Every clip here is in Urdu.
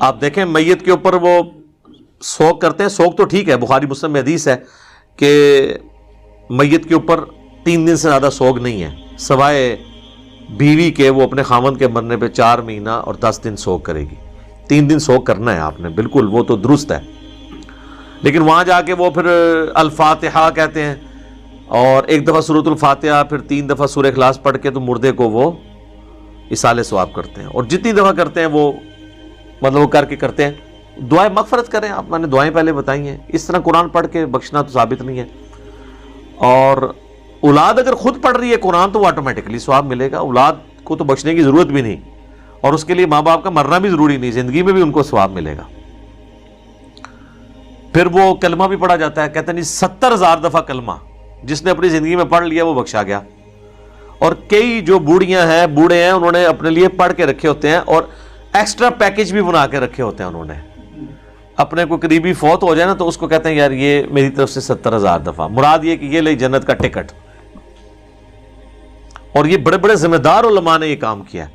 آپ دیکھیں میت کے اوپر وہ سوگ کرتے ہیں. سوگ تو ٹھیک ہے, بخاری مسلم میں حدیث ہے کہ میت کے اوپر 3 دن سے زیادہ سوگ نہیں ہے, سوائے بیوی کے وہ اپنے خاوند کے مرنے پہ 4 مہینہ اور 10 دن سوگ کرے گی. 3 دن سوگ کرنا ہے آپ نے, بالکل وہ تو درست ہے. لیکن وہاں جا کے وہ پھر الفاتحہ کہتے ہیں اور 1 دفعہ سورۃ الفاتحہ, پھر 3 دفعہ سورہ اخلاص پڑھ کے تو مردے کو وہ ایصال ثواب کرتے ہیں. اور جتنی دفعہ کرتے ہیں وہ مطلب وہ کر کے کرتے ہیں. دعائیں مغفرت کریں آپ, میں نے دعائیں پہلے بتائی ہیں. اس طرح قرآن پڑھ کے بخشنا تو ثابت نہیں ہے. اور اولاد اگر خود پڑھ رہی ہے قرآن تو وہ آٹومیٹکلی ثواب ملے گا. اولاد کو تو بخشنے کی ضرورت بھی نہیں, اور اس کے لیے ماں باپ کا مرنا بھی ضروری نہیں, زندگی میں بھی ان کو ثواب ملے گا. پھر وہ کلمہ بھی پڑھا جاتا ہے, کہتے ہیں 70,000 دفعہ کلمہ جس نے اپنی زندگی میں پڑھ لیا وہ بخشا گیا. اور کئی جو بوڑھیاں ہیں بوڑھے ہیں انہوں نے اپنے لیے پڑھ کے رکھے ہوتے ہیں اور ایکسٹرا پیکج بھی بنا کے رکھے ہوتے ہیں. انہوں نے اپنے کوئی قریبی فوت ہو جائے نا تو اس کو کہتے ہیں یار یہ میری طرف سے 70,000 دفعہ, مراد یہ کہ یہ لے جنت کا ٹکٹ. اور یہ بڑے بڑے ذمہ دار علماء نے یہ کام کیا.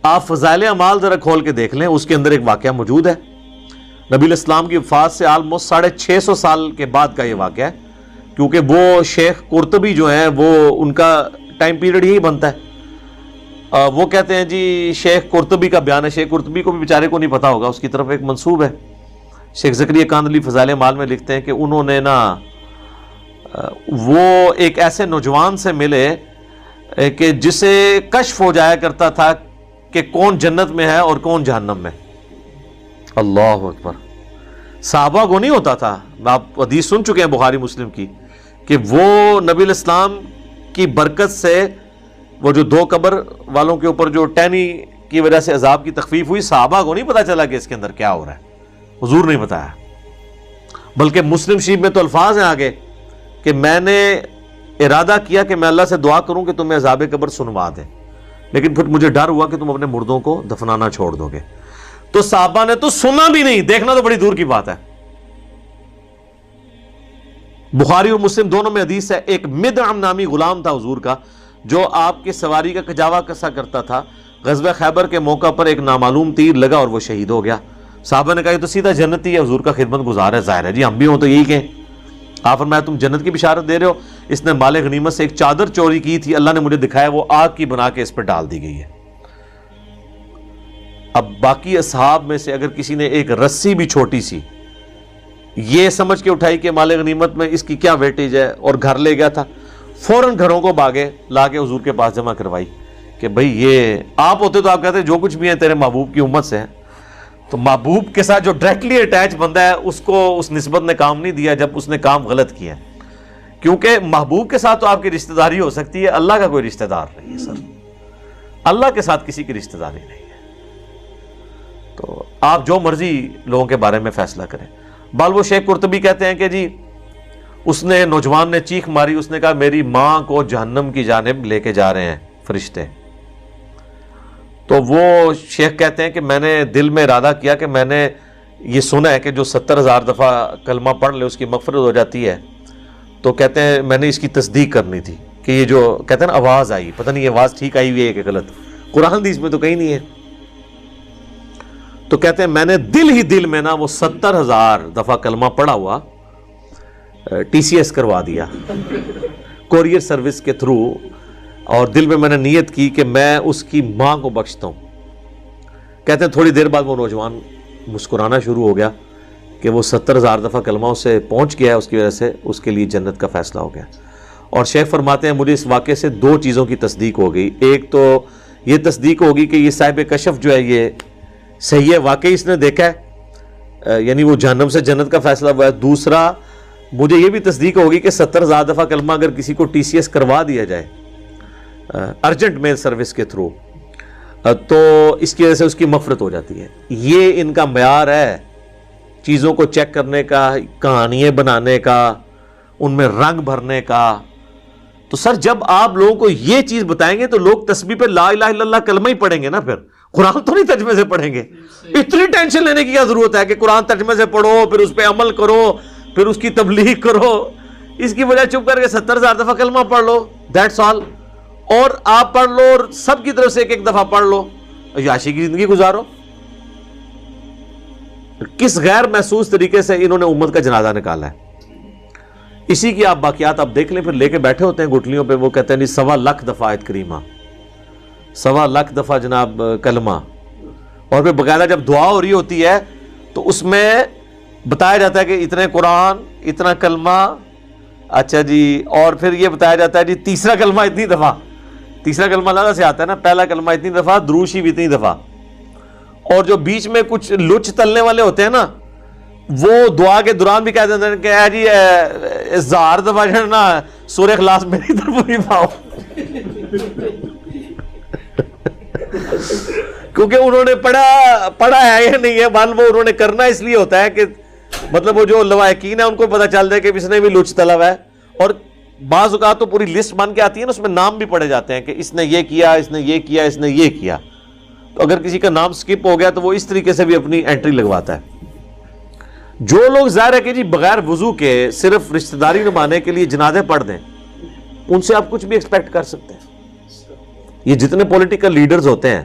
آپ فضائل اعمال ذرا کھول کے دیکھ لیں, اس کے اندر ایک واقعہ موجود ہے. نبی الاسلام کی وفات سے آلموسٹ 650 سال کے بعد کا یہ واقعہ ہے, کیونکہ وہ شیخ قرطبی جو ہیں وہ ان کا ٹائم پیریڈ یہی بنتا ہے. وہ کہتے ہیں جی شیخ قرطبی کا بیان ہے. شیخ قرطبی کو بھی بیچارے کو نہیں پتا ہوگا, اس کی طرف ایک منسوب ہے. شیخ زکریا کاندھلی فضائل اعمال میں لکھتے ہیں کہ انہوں نے نا وہ ایک ایسے نوجوان سے ملے کہ جسے کشف ہو جایا کرتا تھا کہ کون جنت میں ہے اور کون جہنم میں. اللہ اکبر. صحابہ کو نہیں ہوتا تھا. آپ حدیث سن چکے ہیں بخاری مسلم کی کہ وہ نبی الاسلام کی برکت سے وہ جو 2 قبر والوں کے اوپر جو ٹہنی کی وجہ سے عذاب کی تخفیف ہوئی, صحابہ کو نہیں پتا چلا کہ اس کے اندر کیا ہو رہا ہے, حضور نہیں بتایا. بلکہ مسلم شریف میں تو الفاظ ہیں آگے کہ میں نے ارادہ کیا کہ میں اللہ سے دعا کروں کہ تمہیں عذاب قبر سنوا دے, لیکن پھر مجھے ڈر ہوا کہ تم اپنے مردوں کو دفنانا چھوڑ دو گے. تو صحابہ نے تو سنا بھی نہیں, دیکھنا تو بڑی دور کی بات ہے. بخاری اور مسلم دونوں میں حدیث ہے, ایک مدعم نامی غلام تھا حضور کا جو آپ کی سواری کا کجاوا کسا کرتا تھا. غزوہ خیبر کے موقع پر ایک نامعلوم تیر لگا اور وہ شہید ہو گیا. صحابہ نے کہا یہ تو سیدھا جنتی ہے, حضور کا خدمت گزار ہے, ظاہر ہے جی ہم بھی ہوں تو یہی کہیں. آپ فرمایا تم جنت کی بشارت دے رہے ہو, اس نے مال غنیمت سے ایک چادر چوری کی تھی, اللہ نے مجھے دکھایا وہ آگ کی بنا کے اس پر ڈال دی گئی ہے. اب باقی اصحاب میں سے اگر کسی نے ایک رسی بھی چھوٹی سی یہ سمجھ کے اٹھائی کہ مال غنیمت میں اس کی کیا ویٹیج ہے اور گھر لے گیا تھا, فوراً گھروں کو باغے لا کے حضور کے پاس جمع کروائی کہ بھئی یہ آپ ہوتے تو آپ کہتے جو کچھ بھی ہیں تیرے محبوب کی امت سے ہیں. تو محبوب کے ساتھ جو ڈائریکٹلی اٹیچ بندہ ہے اس کو اس نسبت نے کام نہیں دیا جب اس نے کام غلط کیا, کیونکہ محبوب کے ساتھ تو آپ کی رشتہ داری ہو سکتی ہے, اللہ کا کوئی رشتہ دار نہیں ہے سر, اللہ کے ساتھ کسی کی رشتہ داری نہیں ہے. تو آپ جو مرضی لوگوں کے بارے میں فیصلہ کریں. بال وہ شیخ قرطبی کہتے ہیں کہ جی اس نے نوجوان نے چیخ ماری, اس نے کہا میری ماں کو جہنم کی جانب لے کے جا رہے ہیں فرشتے. تو وہ شیخ کہتے ہیں کہ میں نے دل میں ارادہ کیا کہ میں نے یہ سنا ہے کہ جو 70,000 دفعہ کلمہ پڑھ لے اس کی مغفرت ہو جاتی ہے. تو کہتے ہیں میں نے اس کی تصدیق کرنی تھی کہ یہ جو کہتے ہیں نا آواز آئی, پتہ نہیں یہ آواز ٹھیک آئی ہوئی ہے کہ غلط, قرآن حدیث میں تو کہیں نہیں ہے. تو کہتے ہیں میں نے دل ہی دل میں نا وہ 70,000 دفعہ کلمہ پڑھا ہوا TCS کروا دیا کوریئر سروس کے تھرو, اور دل میں نے نیت کی کہ میں اس کی ماں کو بخشتا ہوں. کہتے ہیں تھوڑی دیر بعد وہ نوجوان مسکرانا شروع ہو گیا کہ وہ 70,000 دفعہ کلمہ اس سے پہنچ گیا ہے, اس کی وجہ سے اس کے لیے جنت کا فیصلہ ہو گیا. اور شیخ فرماتے ہیں مجھے اس واقعے سے 2 چیزوں کی تصدیق ہو گئی. ایک تو یہ تصدیق ہوگی کہ یہ صاحب کشف جو ہے یہ صحیح ہے, واقعی اس نے دیکھا ہے, یعنی وہ جہنم سے جنت کا فیصلہ ہوا ہے. دوسرا مجھے یہ بھی تصدیق ہوگی کہ 70,000 دفعہ کلمہ اگر کسی کو TCS کروا دیا جائے ارجنٹ میل سروس کے تھرو تو اس کی وجہ سے اس کی مغفرت ہو جاتی ہے. یہ ان کا معیار ہے چیزوں کو چیک کرنے کا, کہانیاں بنانے کا, ان میں رنگ بھرنے کا. تو سر جب آپ لوگوں کو یہ چیز بتائیں گے تو لوگ تسبیح پہ لا الہ الا اللہ کلمہ ہی پڑھیں گے نا, پھر قرآن تو نہیں ترجمے سے پڑھیں گے. اتنی ٹینشن لینے کی کیا ضرورت ہے کہ قرآن ترجمے سے پڑھو پھر اس پہ عمل کرو پھر اس کی تبلیغ کرو. اس کی وجہ چپ کر کے 70,000 دفعہ کلمہ پڑھ لو, دیٹس آل. اور آپ پڑھ لو, اور سب کی طرف سے ایک دفعہ پڑھ لو, عیاشی کی زندگی گزارو. کس غیر محسوس طریقے سے انہوں نے امت کا جنازہ نکالا ہے. اسی کی آپ باقیات آپ دیکھ لیں, پھر لے کے بیٹھے ہوتے ہیں گٹلیوں پہ, وہ کہتے ہیں نہیں 1.25 لاکھ دفعہ آیت کریمہ, 1.25 لاکھ دفعہ جناب کلمہ, اور پھر باقاعدہ جب دعا ہو رہی ہوتی ہے تو اس میں بتایا جاتا ہے کہ اتنے قرآن, اتنا کلمہ, اچھا جی, اور پھر یہ بتایا جاتا ہے جی تیسرا کلمہ اتنی دفعہ, تیسرا کلمہ اللہ سے آتا ہے نا, پہلا کلمہ اتنی دفعہ, درود شریف اتنی دفعہ, اور جو بیچ میں کچھ لچ تلنے والے ہوتے ہیں نا, وہ دعا کے دوران بھی کہہ دیتے ہیں کہ اے جی 1000 دفعہ جو ہے نا سورہ اخلاص میری طرف پوری پاؤ, کیونکہ انہوں نے پڑھا ہے یا نہیں ہے, مان وہ انہوں نے کرنا اس لیے ہوتا ہے کہ مطلب وہ جو لواحقین ہیں ان کو پتہ چل جائے کہ اس نے بھی لچ تلا ہوا ہے. اور بعض اوقات تو پوری لسٹ بن کے آتی ہے نا, اس میں نام بھی پڑے جاتے ہیں کہ اس نے یہ کیا, اس نے یہ کیا, اس نے یہ کیا. تو اگر کسی کا نام سکپ ہو گیا تو وہ اس طریقے سے بھی اپنی انٹری لگواتا ہے. جو لوگ ظاہر ہے کہ جی بغیر وضو کے صرف رشتہ داری نبھانے کے لیے جنازے پڑھ دیں, ان سے آپ کچھ بھی ایکسپیکٹ کر سکتے ہیں. یہ جتنے پولیٹیکل لیڈرز ہوتے ہیں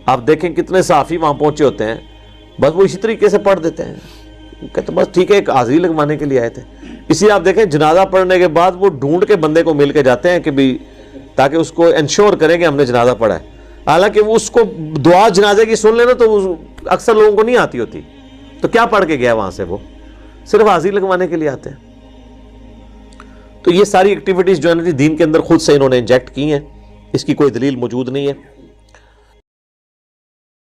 آپ دیکھیں کتنے صحافی وہاں پہنچے ہوتے ہیں, بس وہ اسی طریقے سے پڑھ دیتے ہیں, کہتے بس ٹھیک ہے ایک حاضری لگوانے کے لیے آئے تھے. اسی آپ دیکھیں جنازہ پڑھنے کے بعد وہ ڈھونڈ کے بندے کو مل کے جاتے ہیں کہ بھی تاکہ اس کو انشور کریں کہ ہم نے جنازہ پڑھا ہے. حالانکہ وہ اس کو دعا جنازے کی سن لینا تو اکثر لوگوں کو نہیں آتی ہوتی, تو کیا پڑھ کے گیا وہاں سے, وہ صرف حاضری لگوانے کے لیے آتے ہیں. تو یہ ساری ایکٹیویٹیز جو ہے نا دین کے اندر خود سے انہوں نے انجیکٹ کی ہیں, اس کی کوئی دلیل موجود نہیں ہے.